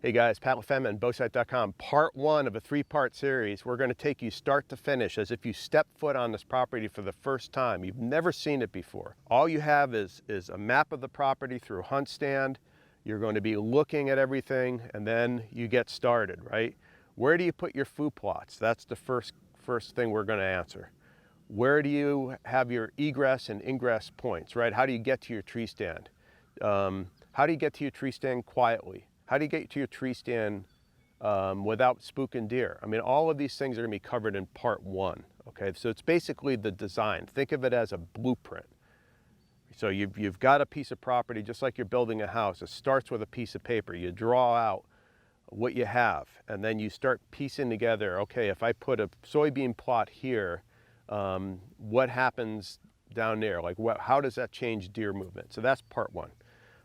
Hey guys, Pat LaFemme and Bowsite.com. Part one of a three-part series. We're going to take you start to finish as if you step foot on this property for the first time. You've never seen it before. All you have is a map of the property through HuntStand. You're going to be looking at everything and then you get started, right? Where do you put your food plots? That's the first thing we're going to answer. Where do you have your egress and ingress points, right? How do you get to your tree stand? How do you get to your tree stand quietly? How do you get to your tree stand without spooking deer? I mean, all of these things are going to be covered in part one, okay? So it's basically the design. Think of it as a blueprint. So you've got a piece of property, just like you're building a house. It starts with a piece of paper. You draw out what you have, and then you start piecing together, okay, if I put a soybean plot here, what happens down there? Like, how does that change deer movement? So that's part one.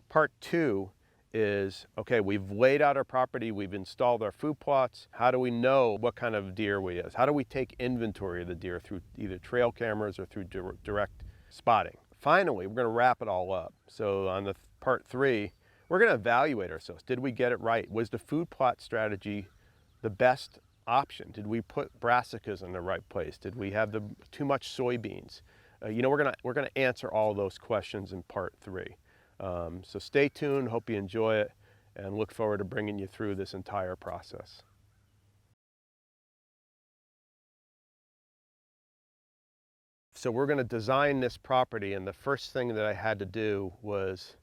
Part two is, okay, we've laid out our property, we've installed our food plots. How do we know what kind of deer we is? How do we take inventory of the deer through either trail cameras or through direct spotting? Finally, we're going to wrap it all up. So on the part three, we're going to evaluate ourselves. Did we get it right? Was the food plot strategy the best option? Did we put brassicas in the right place? Did we have too much soybeans? We're gonna answer all those questions in part three. So stay tuned, hope you enjoy it, and look forward to bringing you through this entire process. So we're going to design this property, and the first thing that I had to do was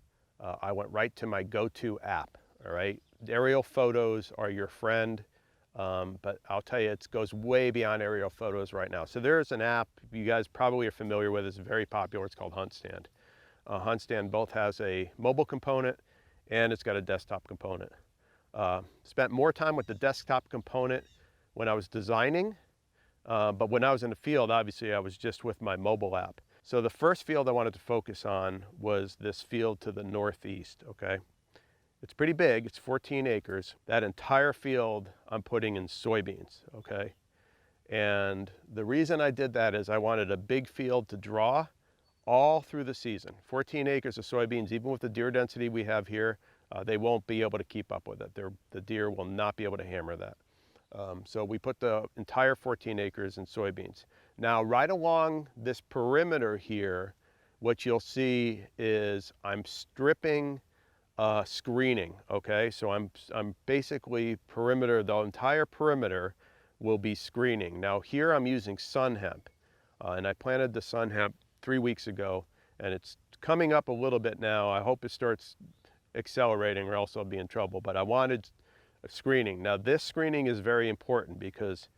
I went right to my go-to app, all right? Aerial photos are your friend, but I'll tell you, it goes way beyond aerial photos right now. So there's an app you guys probably are familiar with. It's very popular. It's called HuntStand. HuntStand both has a mobile component and it's got a desktop component. Spent more time with the desktop component when I was designing, but when I was in the field, obviously I was just with my mobile app. So the first field I wanted to focus on was this field to the northeast, okay? It's pretty big, it's 14 acres. That entire field I'm putting in soybeans, okay? And the reason I did that is I wanted a big field to draw all through the season. 14 acres of soybeans, even with the deer density we have here, they won't be able to keep up with it. The deer will not be able to hammer that. So we put the entire 14 acres in soybeans. Now, right along this perimeter here, what you'll see is I'm stripping screening, okay? So I'm basically the entire perimeter will be screening. Now here I'm using sun hemp, and I planted the sun hemp 3 weeks ago, and it's coming up a little bit now. I hope it starts accelerating or else I'll be in trouble, but I wanted a screening. Now this screening is very important because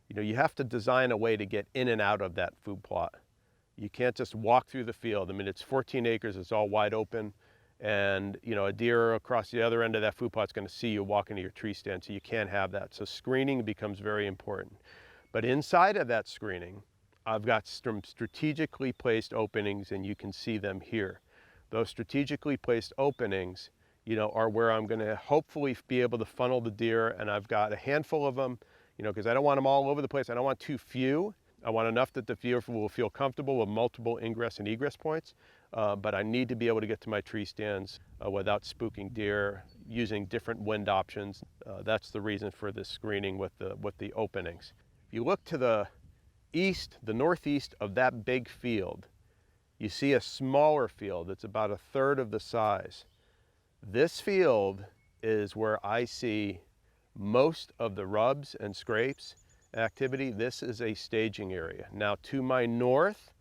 you have to design a way to get in and out of that food plot. You can't just walk through the field. I mean, it's 14 acres, it's all wide open, and a deer across the other end of that food plot is going to see you walking to your tree stand, so you can't have that. So screening becomes very important. But inside of that screening, I've got some strategically placed openings, and you can see them here. Those strategically placed openings, are where I'm going to hopefully be able to funnel the deer, and I've got a handful of them, because I don't want them all over the place. I don't want too few. I want enough that the viewer will feel comfortable with multiple ingress and egress points, but I need to be able to get to my tree stands without spooking deer, using different wind options. That's the reason for this screening with the openings. If you look to the northeast of that big field, you see a smaller field. It's about a third of the size. This field is where I see most of the rubs and scrapes activity. This is a staging area. Now to my north,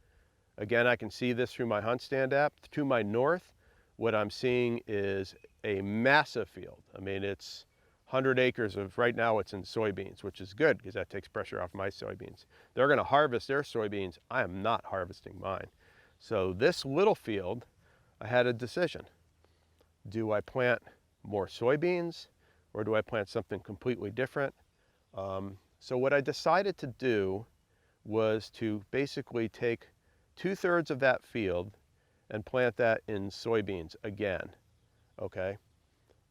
again, I can see this through my HuntStand app. To my north, what I'm seeing is a massive field. I mean, it's 100 acres of, right now it's in soybeans, which is good because that takes pressure off my soybeans. They're going to harvest their soybeans. I am not harvesting mine. So this little field, I had a decision. Do I plant more soybeans or do I plant something completely different? So what I decided to do was to basically take 2/3 of that field and plant that in soybeans again, okay?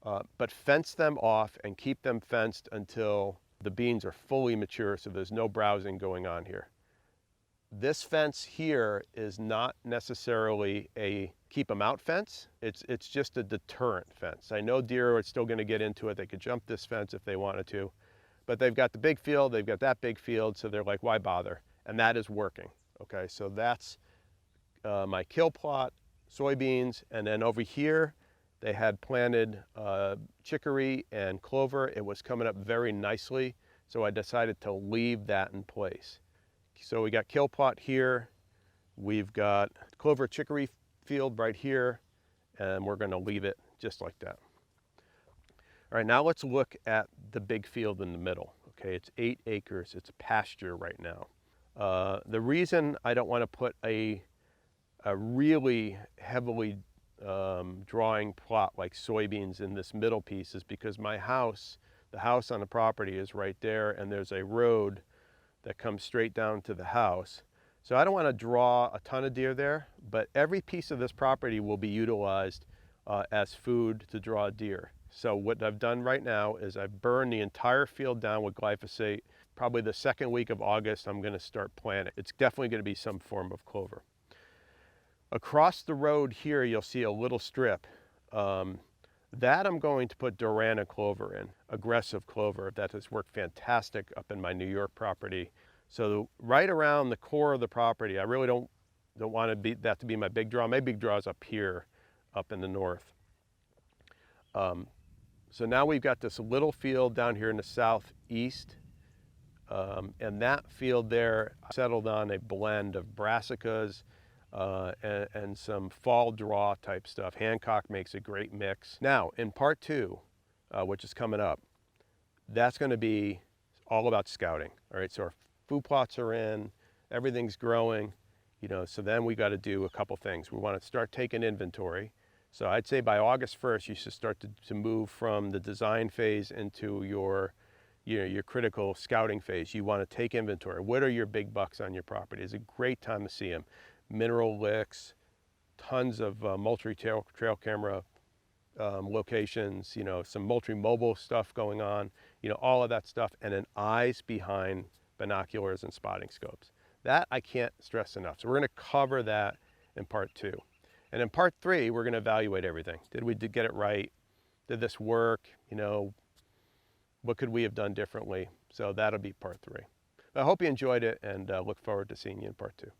But fence them off and keep them fenced until the beans are fully mature, so there's no browsing going on here. This fence here is not necessarily a keep them out fence. It's just a deterrent fence. I know deer are still going to get into it. They could jump this fence if they wanted to, but they've got the big field, they've got that big field, so they're like, why bother? And that is working. Okay, so that's my kill plot, soybeans, and then over here they had planted chicory and clover. It was coming up very nicely, so I decided to leave that in place. So we got kill plot here, we've got clover chicory field right here, and we're going to leave it just like that. All right, now let's look at the big field in the middle. Okay, it's 8 acres, it's pasture right now. The reason I don't want to put a really heavily drawing plot like soybeans in this middle piece is because my house, the house on the property is right there, and there's a road that comes straight down to the house. So I don't want to draw a ton of deer there, but every piece of this property will be utilized as food to draw deer. So what I've done right now is I've burned the entire field down with glyphosate. Probably the second week of August, I'm going to start planting. It's definitely going to be some form of clover. Across the road here, you'll see a little strip. That I'm going to put Durana clover in, aggressive clover. That has worked fantastic up in my New York property. So right around the core of the property, I really don't want that to be my big draw. My big draw is up here, up in the north. So now we've got this little field down here in the southeast, and that field there settled on a blend of brassicas and some fall draw type stuff. Hancock makes a great mix. Now, in part 2, which is coming up, that's going to be all about scouting. All right, so our food plots are in, everything's growing, so then we got to do a couple things. We want to start taking inventory. So I'd say by August 1st, you should start to move from the design phase into your critical scouting phase. You want to take inventory. What are your big bucks on your property? It's a great time to see them. Mineral licks, tons of Moultrie trail camera locations, some Moultrie mobile stuff going on, all of that stuff, and then eyes behind binoculars and spotting scopes. That I can't stress enough. So we're going to cover that in part 2. And in part 3, we're going to evaluate everything. Did we get it right? Did this work? What could we have done differently? So that'll be part 3. I hope you enjoyed it, and look forward to seeing you in part 2.